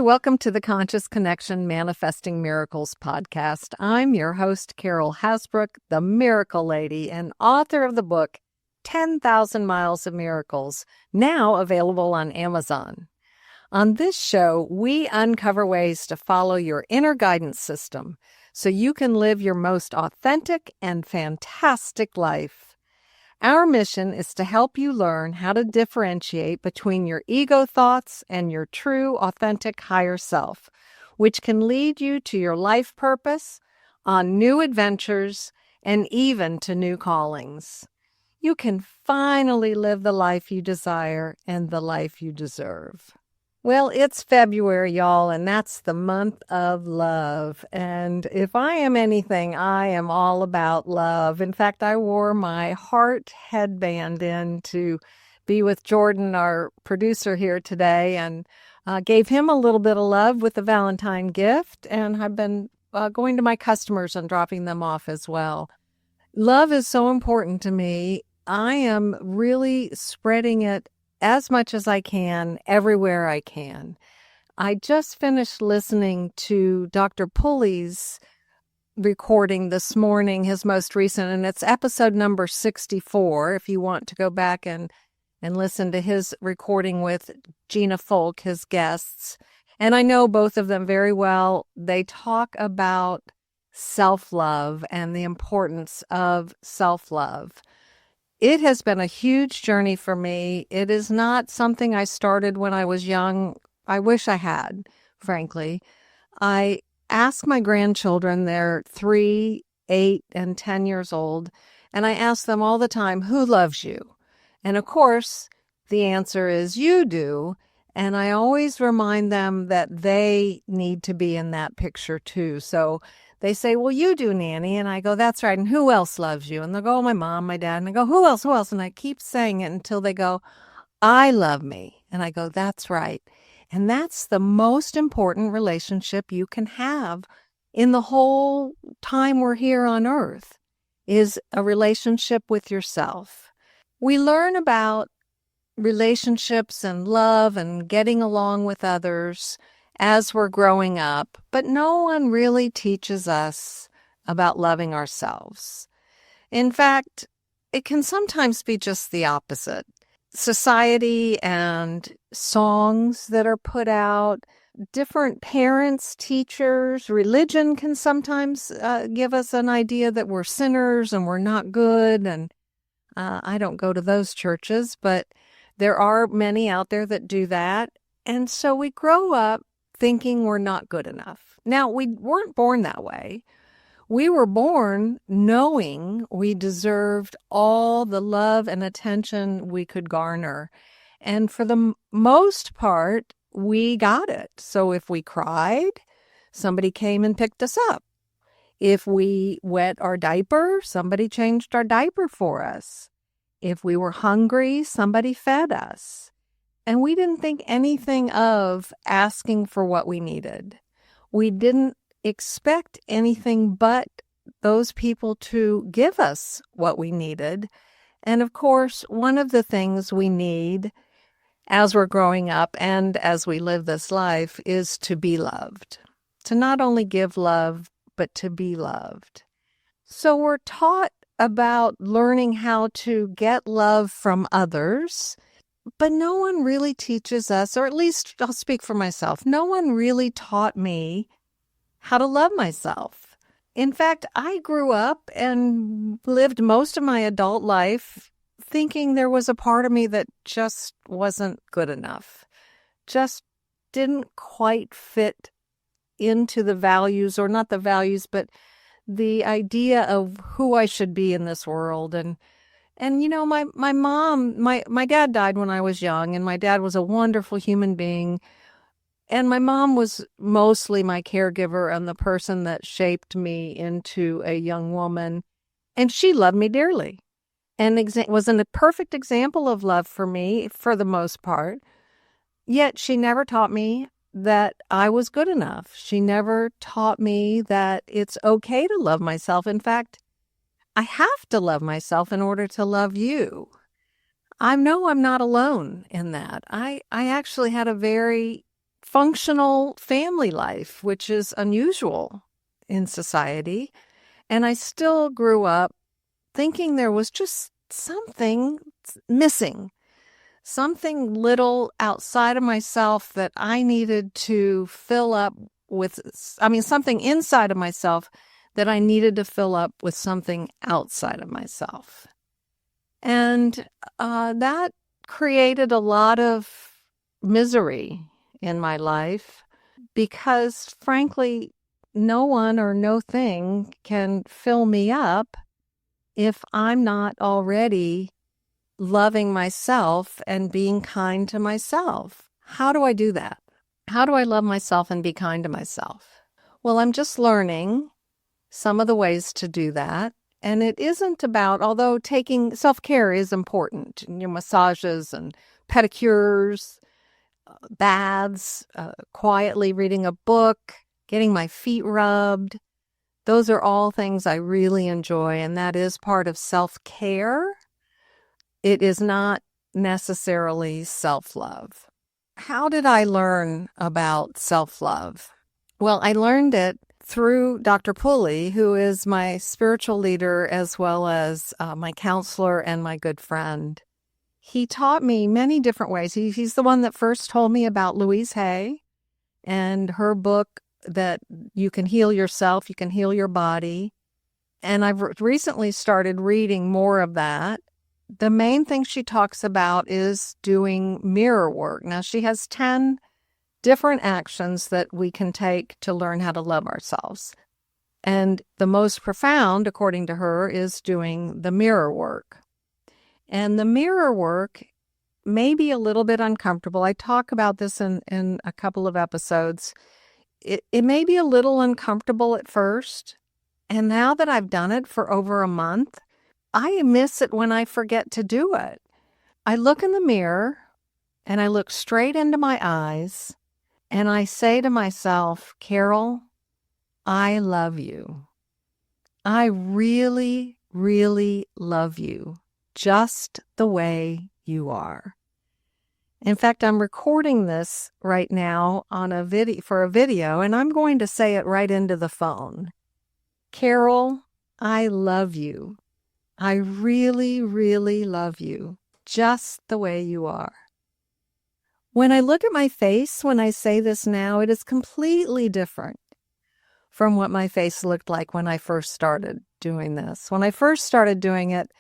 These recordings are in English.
welcome to the Conscious Connection Manifesting Miracles podcast. I'm your host, Carol Hasbrouck, the Miracle Lady, and author of the book, 10,000 Miles of Miracles, now available on Amazon. On this show, we uncover ways to follow your inner guidance system so you can live your most authentic and fantastic life. Our mission is to help you learn how to differentiate between your ego thoughts and your true, authentic higher self, which can lead you to your life purpose, on new adventures, and even to new callings. You can finally live the life you desire and the life you deserve. Well, it's February, y'all, and that's the month of love. And if I am anything, I am all about love. In fact, I wore my heart headband in to be with Jordan, our producer here today, and gave him a little bit of love with the Valentine gift. And I've been going to my customers and dropping them off as well. Love is so important to me. I am really spreading it as much as I can, everywhere I can. I just finished listening to Dr. Pulley's recording this morning, his most recent, and it's episode number 64, if you want to go back and listen to his recording with Gina Folk, his guests. And I know both of them very well. They talk about self-love and the importance of self-love. It has been a huge journey for me. It is not something I started when I was young. I wish I had, frankly. I ask my grandchildren, they're 3, 8, and 10 years old, and I ask them all the time, who loves you? And of course, the answer is you do. And I always remind them that they need to be in that picture too. So they say, well, you do, Nanny. And I go, that's right. And who else loves you? And they'll go, oh, my mom, my dad. And I go, who else? Who else? And I keep saying it until they go, I love me. And I go, that's right. And that's the most important relationship you can have in the whole time we're here on earth, is a relationship with yourself. We learn about relationships and love and getting along with others as we're growing up, but no one really teaches us about loving ourselves. In fact, it can sometimes be just the opposite. Society and songs that are put out, different parents, teachers, religion can sometimes give us an idea that we're sinners and we're not good. And I don't go to those churches, but there are many out there that do that. And so we grow up thinking we're not good enough. Now, we weren't born that way. We were born knowing we deserved all the love and attention we could garner. And for the most part, we got it. So if we cried, somebody came and picked us up. If we wet our diaper, somebody changed our diaper for us. If we were hungry, somebody fed us. And we didn't think anything of asking for what we needed. We didn't expect anything but those people to give us what we needed. And of course, one of the things we need as we're growing up and as we live this life is to be loved. To not only give love, but to be loved. So we're taught about learning how to get love from others, but no one really teaches us, or at least I'll speak for myself, no one really taught me how to love myself. In fact, I grew up and lived most of my adult life thinking there was a part of me that just wasn't good enough, just didn't quite fit into the values, or not the values, but the idea of who I should be in this world. And you know, my mom, my dad died when I was young, and my dad was a wonderful human being. And my mom was mostly my caregiver and the person that shaped me into a young woman. And she loved me dearly and was a perfect example of love for me for the most part. Yet she never taught me that I was good enough. She never taught me that it's okay to love myself. In fact, I have to love myself in order to love you. I know I'm not alone in that. I actually had a very functional family life, which is unusual in society. And I still grew up thinking there was just something missing, something little outside of myself that I needed to fill up with, something inside of myself that I needed to fill up with something outside of myself. And that created a lot of misery in my life because, frankly, no one or no thing can fill me up if I'm not already loving myself and being kind to myself. How do I do that? How do I love myself and be kind to myself? Well, I'm just learning some of the ways to do that. And it isn't about, although taking self-care is important, massages and pedicures, baths, quietly reading a book, getting my feet rubbed. Those are all things I really enjoy, and that is part of self-care. It is not necessarily self-love. How did I learn about self-love? Well, I learned it through Dr. Pulley, who is my spiritual leader as well as my counselor and my good friend. He taught me many different ways. He's the one that first told me about Louise Hay and her book that you can heal yourself, you can heal your body. And I've recently started reading more of that. The main thing she talks about is doing mirror work. Now, she has 10 different actions that we can take to learn how to love ourselves. And the most profound, according to her, is doing the mirror work. And the mirror work may be a little bit uncomfortable. I talk about this in a couple of episodes. It may be a little uncomfortable at first. And now that I've done it for over a month, I miss it when I forget to do it. I look in the mirror and I look straight into my eyes and I say to myself, Carol, I love you. I really, really love you just the way you are. In fact, I'm recording this right now on a video, and I'm going to say it right into the phone. Carol, I love you. I really, really love you, just the way you are. When I look at my face, when I say this now, it is completely different from what my face looked like when I first started doing this. When I first started doing it,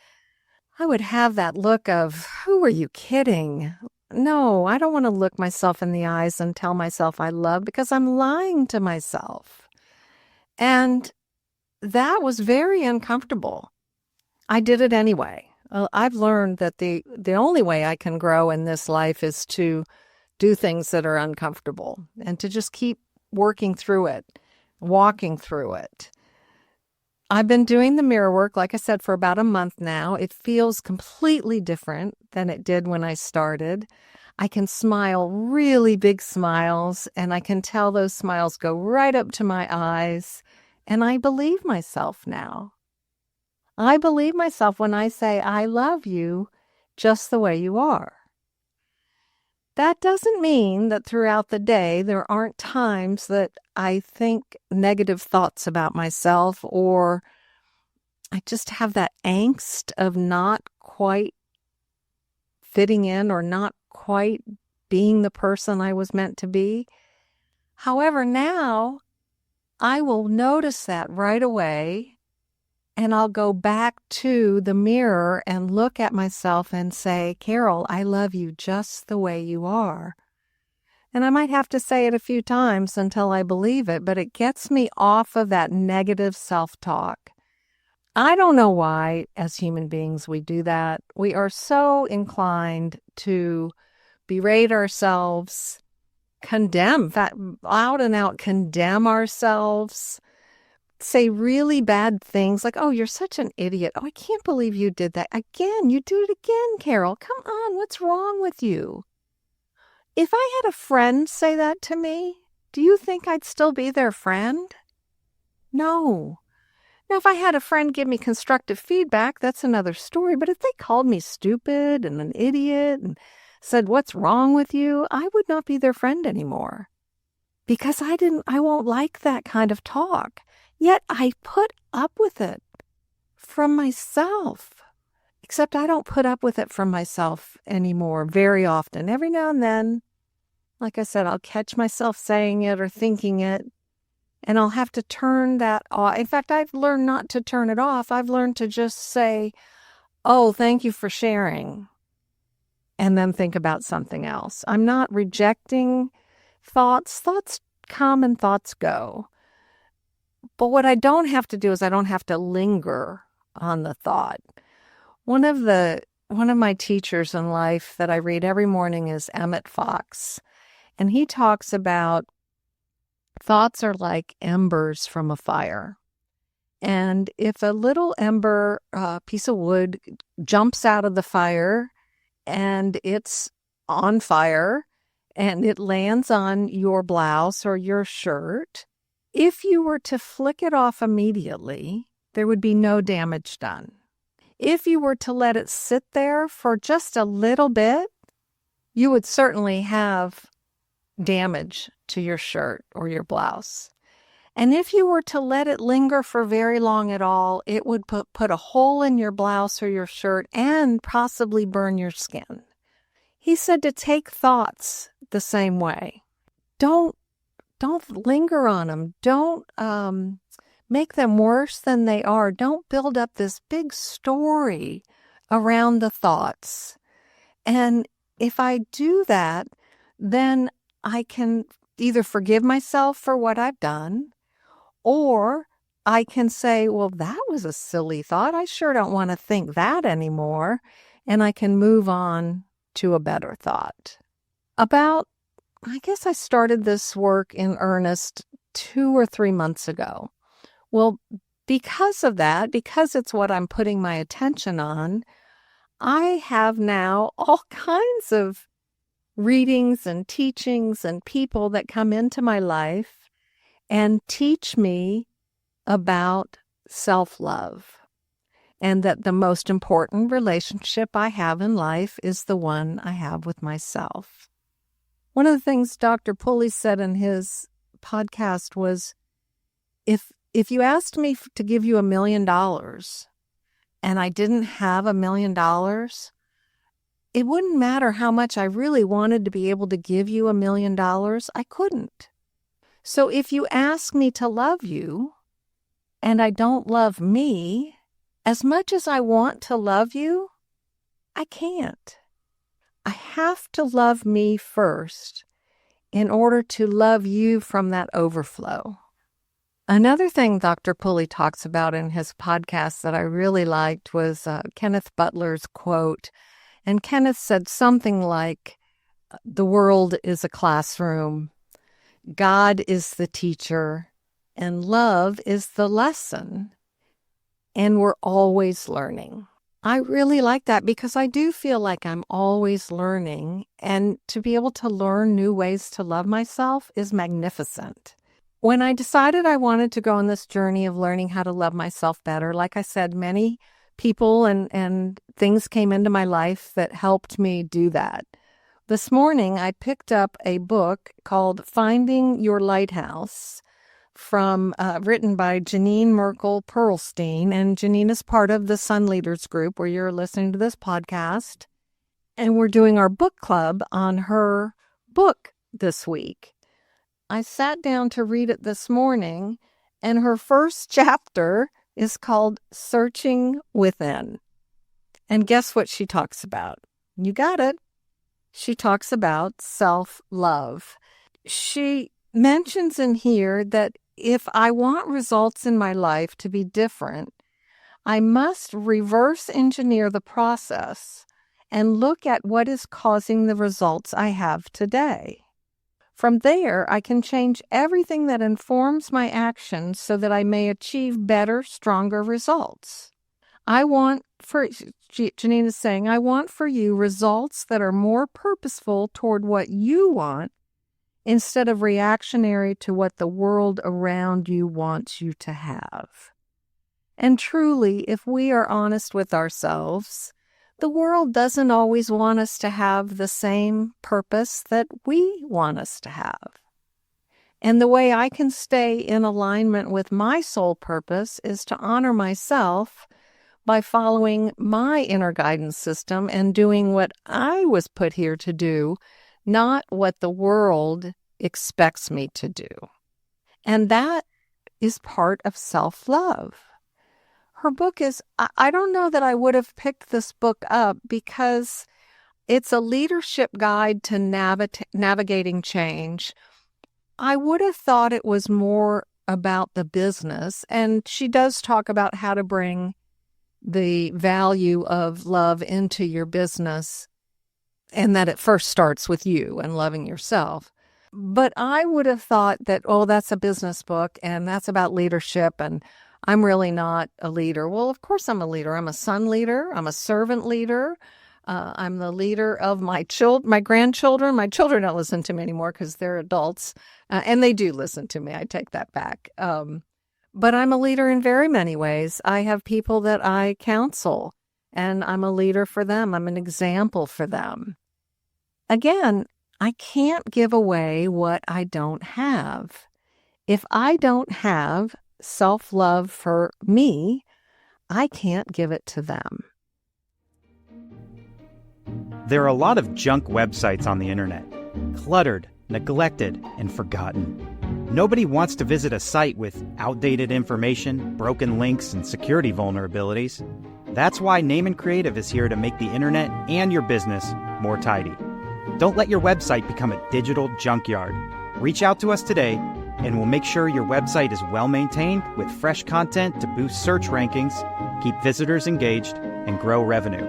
I would have that look of, who are you kidding? No, I don't want to look myself in the eyes and tell myself I love because I'm lying to myself. And that was very uncomfortable. I did it anyway. I've learned that the only way I can grow in this life is to do things that are uncomfortable and to just keep working through it, walking through it. I've been doing the mirror work, like I said, for about a month now. It feels completely different than it did when I started. I can smile really big smiles, and I can tell those smiles go right up to my eyes, and I believe myself now. I believe myself when I say, I love you just the way you are. That doesn't mean that throughout the day there aren't times that I think negative thoughts about myself, or I just have that angst of not quite fitting in or not quite being the person I was meant to be. However, now I will notice that right away, and I'll go back to the mirror and look at myself and say, Carol, I love you just the way you are. And I might have to say it a few times until I believe it, but it gets me off of that negative self-talk. I don't know why, as human beings, we do that. We are so inclined to berate ourselves, condemn, out and out condemn ourselves, say really bad things like, oh, you're such an idiot. Oh, I can't believe you did that. Again, you do it again, Carol. Come on, what's wrong with you? If I had a friend say that to me, do you think I'd still be their friend? No. Now, if I had a friend give me constructive feedback, that's another story. But if they called me stupid and an idiot and said, what's wrong with you? I would not be their friend anymore. because I won't like that kind of talk. Yet I put up with it from myself. Except I don't put up with it from myself anymore very often. Every now and then, like I said, I'll catch myself saying it or thinking it, and I'll have to turn that off. In fact, I've learned not to turn it off. I've learned to just say, oh, thank you for sharing, and then think about something else. I'm not rejecting thoughts. Thoughts come and thoughts go. But what I don't have to do is I don't have to linger on the thought. One of my teachers in life that I read every morning is Emmett Fox, and he talks about thoughts are like embers from a fire. And if a little ember, piece of wood, jumps out of the fire and it's on fire and it lands on your blouse or your shirt, if you were to flick it off immediately, there would be no damage done. If you were to let it sit there for just a little bit, you would certainly have damage to your shirt or your blouse. And if you were to let it linger for very long at all, it would put a hole in your blouse or your shirt and possibly burn your skin. He said to take thoughts the same way. Don't linger on them. Don't make them worse than they are. Don't build up this big story around the thoughts. And if I do that, then I can either forgive myself for what I've done, or I can say, well, that was a silly thought. I sure don't want to think that anymore. And I can move on to a better thought. I guess I started this work in earnest 2 or 3 months ago. Well, because of that, because it's what I'm putting my attention on, I have now all kinds of readings and teachings and people that come into my life and teach me about self-love, and that the most important relationship I have in life is the one I have with myself. One of the things Dr. Pulley said in his podcast was, if you asked me to give you $1 million and I didn't have $1 million, it wouldn't matter how much I really wanted to be able to give you $1 million, I couldn't. So if you ask me to love you and I don't love me, as much as I want to love you, I can't. I have to love me first in order to love you from that overflow. Another thing Dr. Pulley talks about in his podcast that I really liked was Kenneth Butler's quote. And Kenneth said something like, the world is a classroom, God is the teacher, and love is the lesson, and we're always learning. I really like that because I do feel like I'm always learning, and to be able to learn new ways to love myself is magnificent. When I decided I wanted to go on this journey of learning how to love myself better, like I said, many people and things came into my life that helped me do that. This morning, I picked up a book called Finding Your Lighthouse written by Janine Merkel Perlstein. And Janine is part of the Sun Leaders group where you're listening to this podcast. And we're doing our book club on her book this week. I sat down to read it this morning, and her first chapter is called Searching Within. And guess what she talks about? You got it. She talks about self-love. She mentions in here that if I want results in my life to be different, I must reverse engineer the process and look at what is causing the results I have today. From there, I can change everything that informs my actions so that I may achieve better, stronger results. Janine is saying, I want for you results that are more purposeful toward what you want instead of reactionary to what the world around you wants you to have. And truly, if we are honest with ourselves, the world doesn't always want us to have the same purpose that we want us to have. And the way I can stay in alignment with my soul purpose is to honor myself by following my inner guidance system and doing what I was put here to do, not what the world expects me to do. And that is part of self-love. Her book is, I don't know that I would have picked this book up because it's a leadership guide to navigating change. I would have thought it was more about the business, and she does talk about how to bring the value of love into your business, and that it first starts with you and loving yourself. But I would have thought that, oh, that's a business book and that's about leadership and I'm really not a leader. Well, of course I'm a leader. I'm a son leader. I'm a servant leader. I'm the leader of my grandchildren. My children don't listen to me anymore because they're adults, and they do listen to me. I take that back. But I'm a leader in very many ways. I have people that I counsel, and I'm a leader for them. I'm an example for them. Again, I can't give away what I don't have. If I don't have self-love for me, I can't give it to them. There are a lot of junk websites on the internet, cluttered, neglected, and forgotten. Nobody wants to visit a site with outdated information, broken links, and security vulnerabilities. That's why Name & Creative is here to make the internet and your business more tidy. Don't let your website become a digital junkyard. Reach out to us today, and we'll make sure your website is well-maintained with fresh content to boost search rankings, keep visitors engaged, and grow revenue.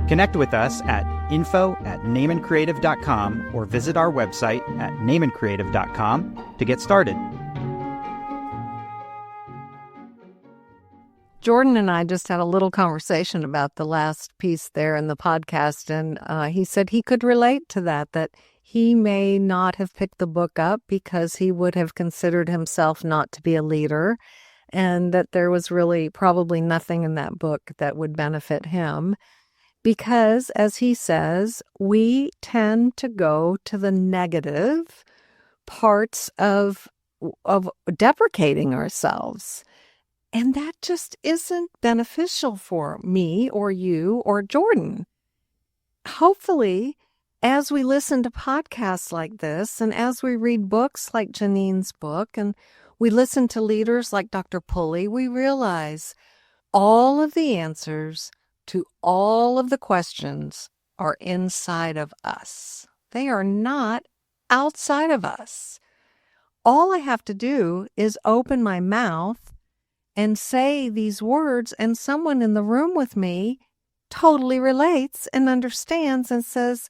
Connect with us at info@nameandcreative.com or visit our website at nameandcreative.com to get started. Jordan and I just had a little conversation about the last piece there in the podcast, and he said he could relate to that he may not have picked the book up because he would have considered himself not to be a leader, and that there was really probably nothing in that book that would benefit him. Because, as he says, we tend to go to the negative parts of deprecating ourselves. And that just isn't beneficial for me or you or Jordan. Hopefully, as we listen to podcasts like this and as we read books like Janine's book and we listen to leaders like Dr. Pulley, we realize all of the answers to all of the questions are inside of us. They are not outside of us. All I have to do is open my mouth and say these words, and someone in the room with me totally relates and understands and says,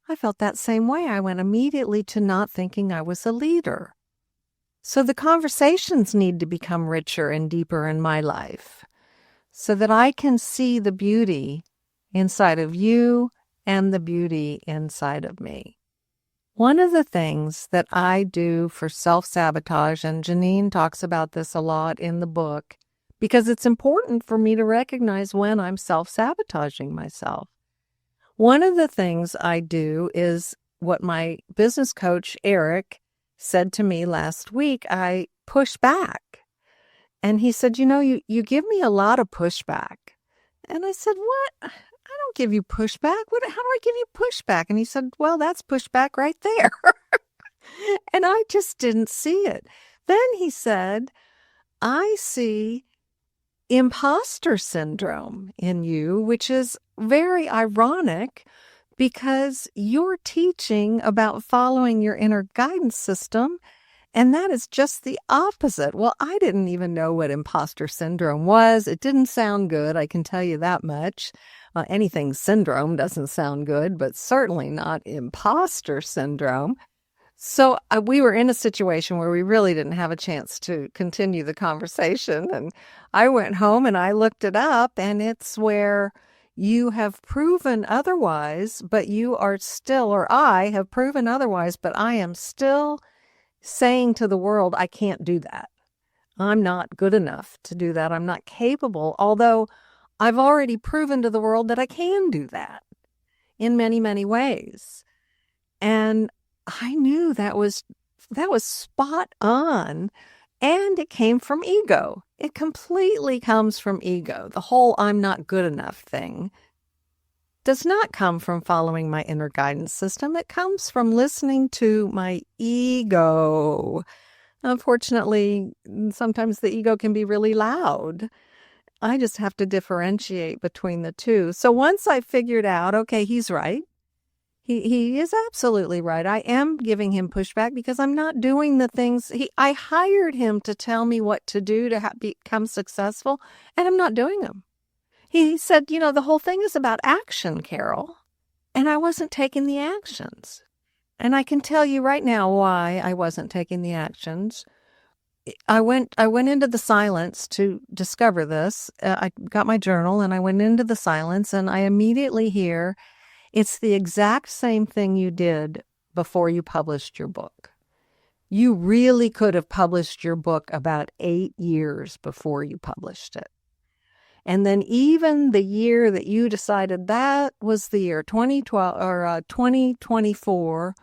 I felt that same way. I went immediately to not thinking I was a leader. So the conversations need to become richer and deeper in my life, so that I can see the beauty inside of you and the beauty inside of me. One of the things that I do for self-sabotage, and Janine talks about this a lot in the book, because it's important for me to recognize when I'm self-sabotaging myself. One of the things I do is what my business coach, Eric, said to me last week. I push back. And he said, you give me a lot of pushback. And I said, what? I don't give you pushback. How do I give you pushback? And he said, well, that's pushback right there. And I just didn't see it. Then he said, I see imposter syndrome in you, which is very ironic because you're teaching about following your inner guidance system. And that is just the opposite. Well, I didn't even know what imposter syndrome was. It didn't sound good, I can tell you that much. Anything syndrome doesn't sound good, but certainly not imposter syndrome. So we were in a situation where we really didn't have a chance to continue the conversation. And I went home and I looked it up, and it's where you have proven otherwise, but you are still, or I have proven otherwise, but I am still saying to the world, I can't do that. I'm not good enough to do that. I'm not capable, although I've already proven to the world that I can do that in many, many ways. And I knew that was that was spot on. And it came from ego. It completely comes from ego. The whole I'm not good enough thing does not come from following my inner guidance system. It comes from listening to my ego. Unfortunately, sometimes the ego can be really loud. I just have to differentiate between the two. So once I figured out, okay, he's right. He is absolutely right. I am giving him pushback because I'm not doing the things I hired him to tell me what to do to become successful, and I'm not doing them. He said, the whole thing is about action, Carol, and I wasn't taking the actions. And I can tell you right now why I wasn't taking the actions. I went into the silence to discover this. I got my journal and I went into the silence, and I immediately hear, it's the exact same thing you did before you published your book. You really could have published your book about 8 years before you published it. And then even the year that you decided that was the year 2012 or 2024,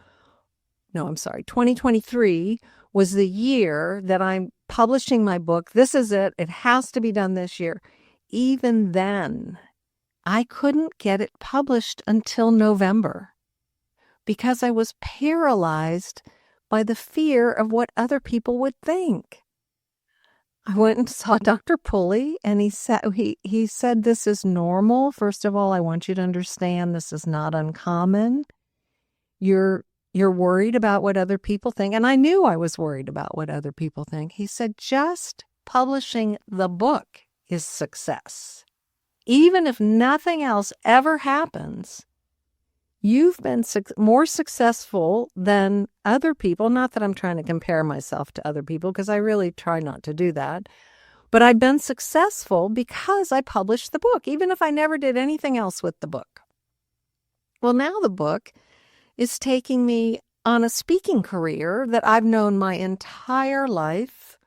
no, I'm sorry, 2023 was the year that I'm publishing my book. This is it. It has to be done this year. Even then, I couldn't get it published until November because I was paralyzed by the fear of what other people would think. I went and saw Dr. Pulley, and he said this is normal. First of all, I want you to understand this is not uncommon. You're worried about what other people think, and I knew I was worried about what other people think. He said just publishing the book is success. Even if nothing else ever happens, you've been more successful than other people. Not that I'm trying to compare myself to other people, because I really try not to do that. But I've been successful because I published the book, even if I never did anything else with the book. Well, now the book is taking me on a speaking career that I've known my entire life,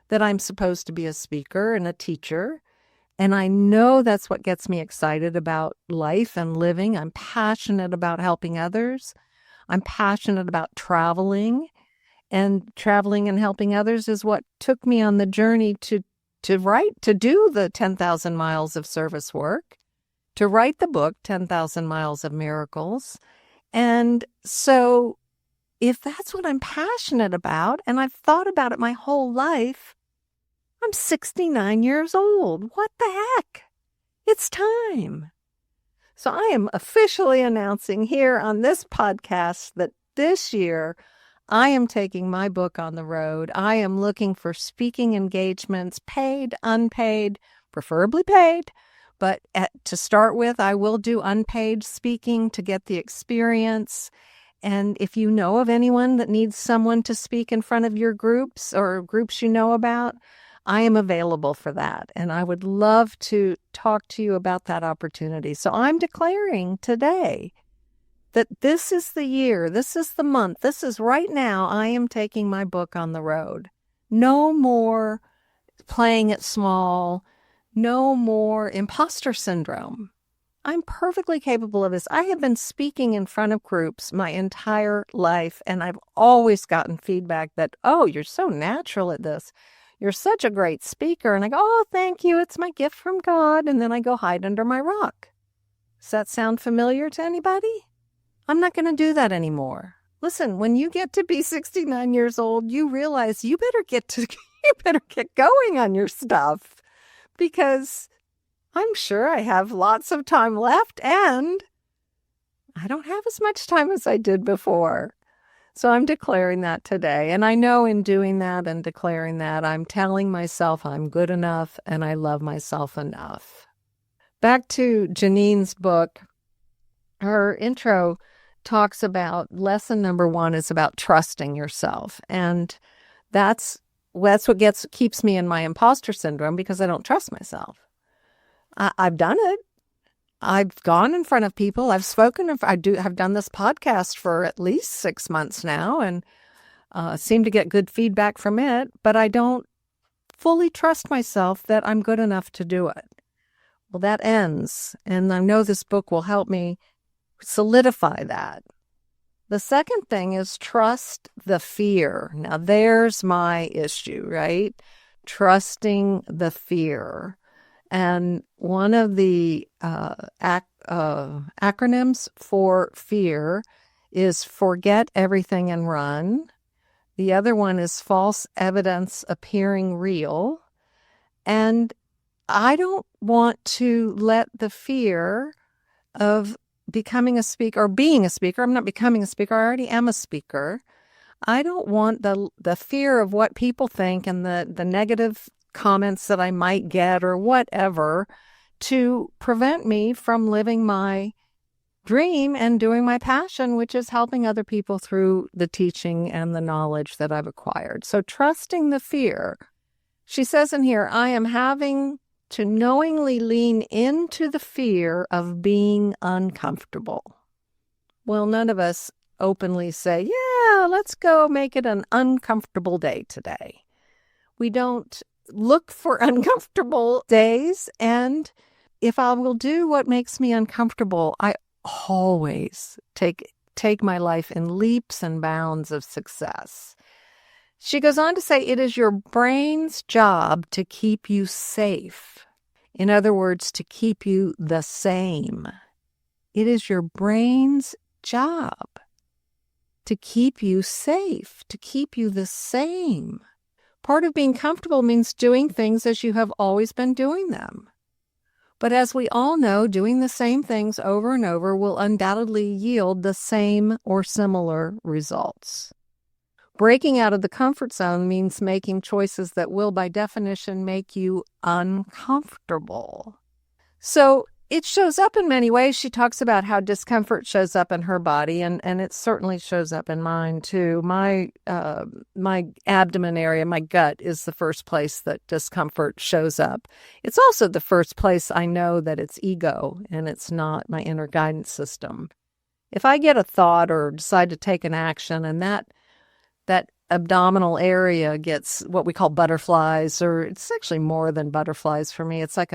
that I'm supposed to be a speaker and a teacher. And I know that's what gets me excited about life and living. I'm passionate about helping others. I'm passionate about traveling. And traveling and helping others is what took me on the journey to do the 10,000 miles of service work, to write the book, 10,000 Miles of Miracles. And so if that's what I'm passionate about, and I've thought about it my whole life, I'm 69 years old. What the heck? It's time. So I am officially announcing here on this podcast that this year I am taking my book on the road. I am looking for speaking engagements, paid, unpaid, preferably paid. But to start with, I will do unpaid speaking to get the experience. And if you know of anyone that needs someone to speak in front of your groups or groups you know about, I am available for that, and I would love to talk to you about that opportunity. So I'm declaring today that this is the year, this is the month, this is right now I am taking my book on the road. No more playing it small, no more imposter syndrome. I'm perfectly capable of this. I have been speaking in front of groups my entire life, and I've always gotten feedback that, oh, you're so natural at this. You're such a great speaker. And I go, oh, thank you. It's my gift from God. And then I go hide under my rock. Does that sound familiar to anybody? I'm not going to do that anymore. Listen, when you get to be 69 years old, you realize you better get going on your stuff, because I'm sure I have lots of time left and I don't have as much time as I did before. So I'm declaring that today. And I know in doing that and declaring that, I'm telling myself I'm good enough and I love myself enough. Back to Janine's book, her intro talks about lesson number 1 is about trusting yourself. And that's what keeps me in my imposter syndrome, because I don't trust myself. I've done it. I've gone in front of people. I've spoken. Have done this podcast for at least 6 months now, and seem to get good feedback from it. But I don't fully trust myself that I'm good enough to do it. Well, that ends, and I know this book will help me solidify that. The second thing is trust the fear. Now, there's my issue, right? Trusting the fear. And one of the acronyms for fear is forget everything and run. The other one is false evidence appearing real. And I don't want to let the fear of becoming a speaker or being a speaker. I'm not becoming a speaker. I already am a speaker. I don't want the fear of what people think and the negative comments that I might get or whatever to prevent me from living my dream and doing my passion, which is helping other people through the teaching and the knowledge that I've acquired. So trusting the fear. She says in here, I am having to knowingly lean into the fear of being uncomfortable. Well, none of us openly say, yeah, let's go make it an uncomfortable day today. We don't look for uncomfortable days. And if I will do what makes me uncomfortable, I always take my life in leaps and bounds of success. She goes on to say, it is your brain's job to keep you safe. In other words, to keep you the same. It is your brain's job to keep you safe, to keep you the same. Part of being comfortable means doing things as you have always been doing them. But as we all know, doing the same things over and over will undoubtedly yield the same or similar results. Breaking out of the comfort zone means making choices that will, by definition, make you uncomfortable. So it shows up in many ways. She talks about how discomfort shows up in her body, and it certainly shows up in mine too. My abdomen area, my gut, is the first place that discomfort shows up. It's also the first place I know that it's ego and it's not my inner guidance system. If I get a thought or decide to take an action and that abdominal area gets what we call butterflies, or it's actually more than butterflies for me. It's like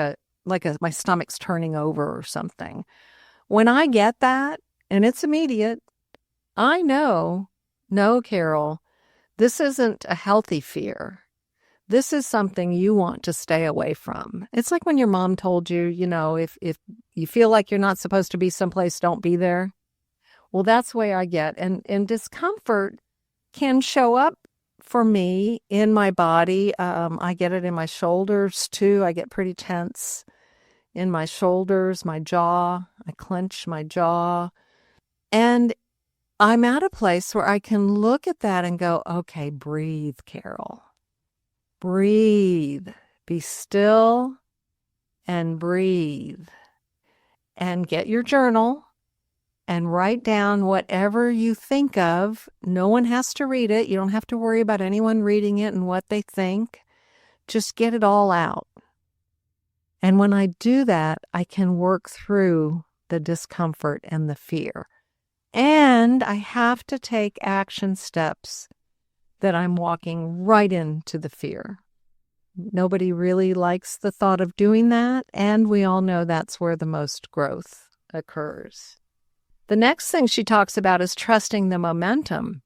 my stomach's turning over or something. When I get that, and it's immediate, I know, no, Carol, this isn't a healthy fear. This is something you want to stay away from. It's like when your mom told you, if you feel like you're not supposed to be someplace, don't be there. Well, that's the way I get. And discomfort can show up for me in my body. I get it in my shoulders too. I get pretty tense in my shoulders, my jaw. I clench my jaw. And I'm at a place where I can look at that and go, okay, breathe, Carol. Breathe. Be still and breathe. And get your journal and write down whatever you think of. No one has to read it. You don't have to worry about anyone reading it and what they think. Just get it all out. And when I do that, I can work through the discomfort and the fear. And I have to take action steps that I'm walking right into the fear. Nobody really likes the thought of doing that, and we all know that's where the most growth occurs. The next thing she talks about is trusting the momentum.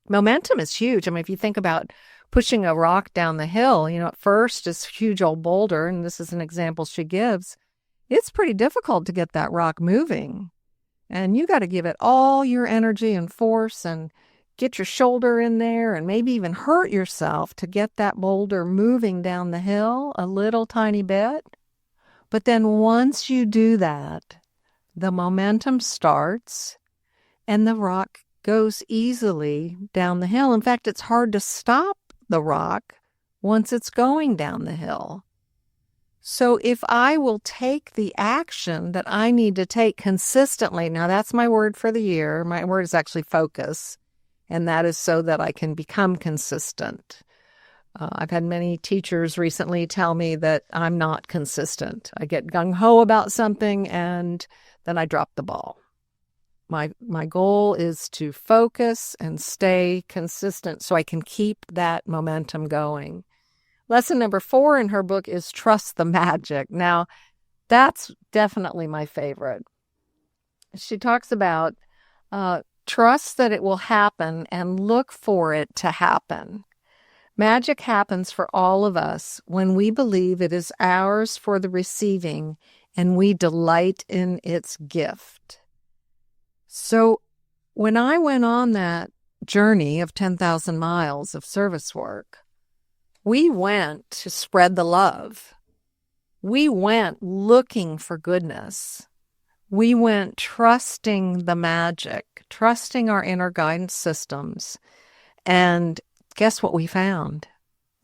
Momentum is huge. I mean, if you think about pushing a rock down the hill, at first, this huge old boulder, and this is an example she gives, it's pretty difficult to get that rock moving. And you got to give it all your energy and force and get your shoulder in there and maybe even hurt yourself to get that boulder moving down the hill a little tiny bit. But then once you do that, the momentum starts and the rock goes easily down the hill. In fact, it's hard to stop the rock once it's going down the hill. So if I will take the action that I need to take consistently, now that's my word for the year. My word is actually focus, and that is so that I can become consistent. I've had many teachers recently tell me that I'm not consistent. I get gung-ho about something and then I drop the ball. My goal is to focus and stay consistent so I can keep that momentum going. Lesson number 4 in her book is trust the magic. Now, that's definitely my favorite. She talks about Trust that it will happen and look for it to happen. Magic happens for all of us when we believe it is ours for the receiving and we delight in its gift. So when I went on that journey of 10,000 miles of service work, we went to spread the love. We went looking for goodness. We went trusting the magic, trusting our inner guidance systems. And guess what we found?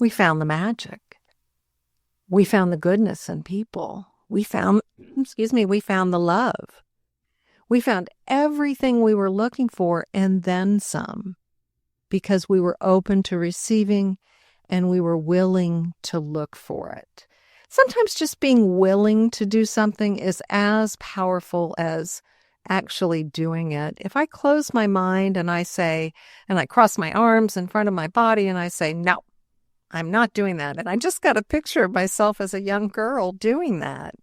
We found the magic. We found the goodness in people. We found the love. We found everything we were looking for and then some, because we were open to receiving and we were willing to look for it. Sometimes just being willing to do something is as powerful as actually doing it. If I close my mind and I cross my arms in front of my body and I say, no, I'm not doing that. And I just got a picture of myself as a young girl doing that.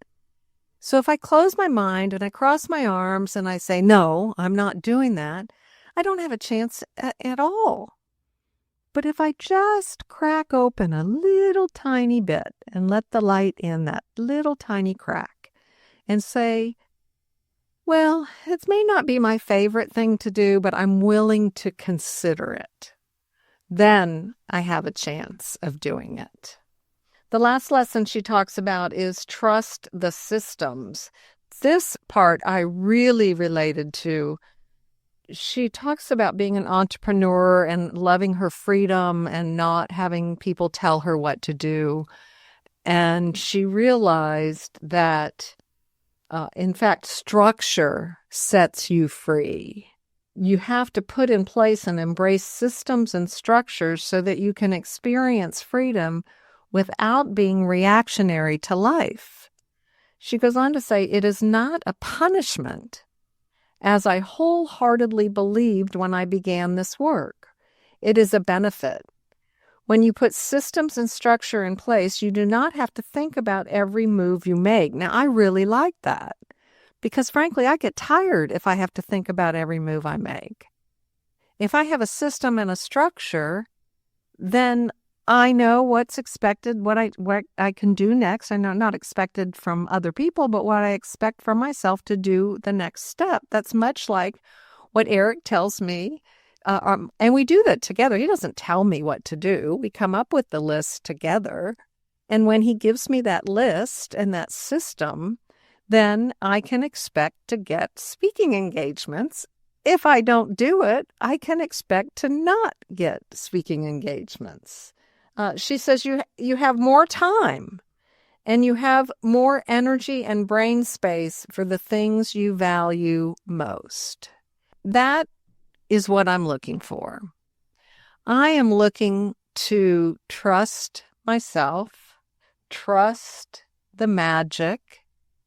So if I close my mind and I cross my arms and I say, no, I'm not doing that, I don't have a chance at all. But if I just crack open a little tiny bit and let the light in that little tiny crack and say, well, it may not be my favorite thing to do, but I'm willing to consider it, then I have a chance of doing it. The last lesson she talks about is trust the systems. This part I really related to. She talks about being an entrepreneur and loving her freedom and not having people tell her what to do. And she realized that, in fact, structure sets you free. You have to put in place and embrace systems and structures so that you can experience freedom without being reactionary to life. She goes on to say, it is not a punishment, as I wholeheartedly believed when I began this work. It is a benefit. When you put systems and structure in place, you do not have to think about every move you make. Now, I really like that because, frankly, I get tired if I have to think about every move I make. If I have a system and a structure, then I know what's expected, what I can do next. I know not expected from other people, but what I expect from myself to do the next step. That's much like what Eric tells me, and we do that together. He doesn't tell me what to do. We come up with the list together, and when he gives me that list and that system, then I can expect to get speaking engagements. If I don't do it, I can expect to not get speaking engagements. She says you have more time and you have more energy and brain space for the things you value most. That is what I'm looking for. I am looking to trust myself, trust the magic,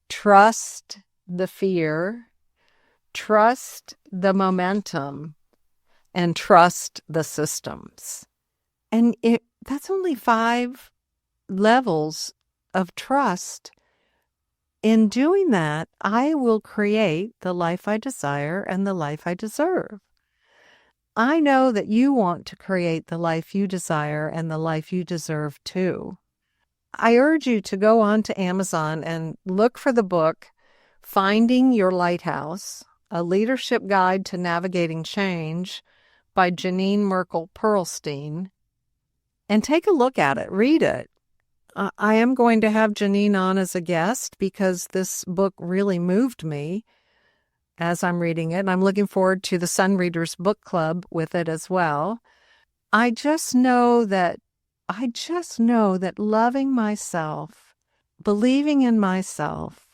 trust the fear, trust the momentum, and trust the systems. And that's only 5 levels of trust. In doing that, I will create the life I desire and the life I deserve. I know that you want to create the life you desire and the life you deserve too. I urge you to go on to Amazon and look for the book, Finding Your Lighthouse, A Leadership Guide to Navigating Change by Janine Merkel Pearlstein, and take a look at it, read it. I am going to have Janine on as a guest because this book really moved me as I'm reading it. And I'm looking forward to the Sun Readers Book Club with it as well. I just know that loving myself, believing in myself,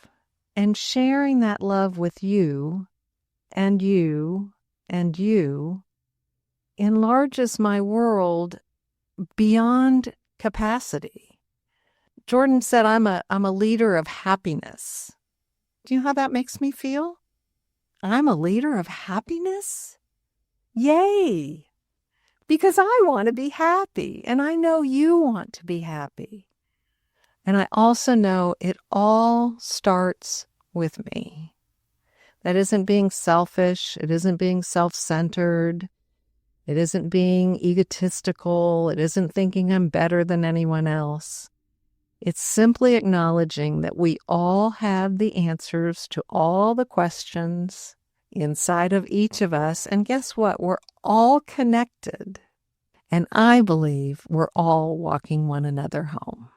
and sharing that love with you and you and you enlarges my world beyond capacity. Jordan said, I'm a leader of happiness. Do you know how that makes me feel? I'm a leader of happiness? Yay! Because I want to be happy, and I know you want to be happy. And I also know it all starts with me. That isn't being selfish. It isn't being self-centered. It isn't being egotistical. It isn't thinking I'm better than anyone else. It's simply acknowledging that we all have the answers to all the questions inside of each of us. And guess what? We're all connected. And I believe we're all walking one another home.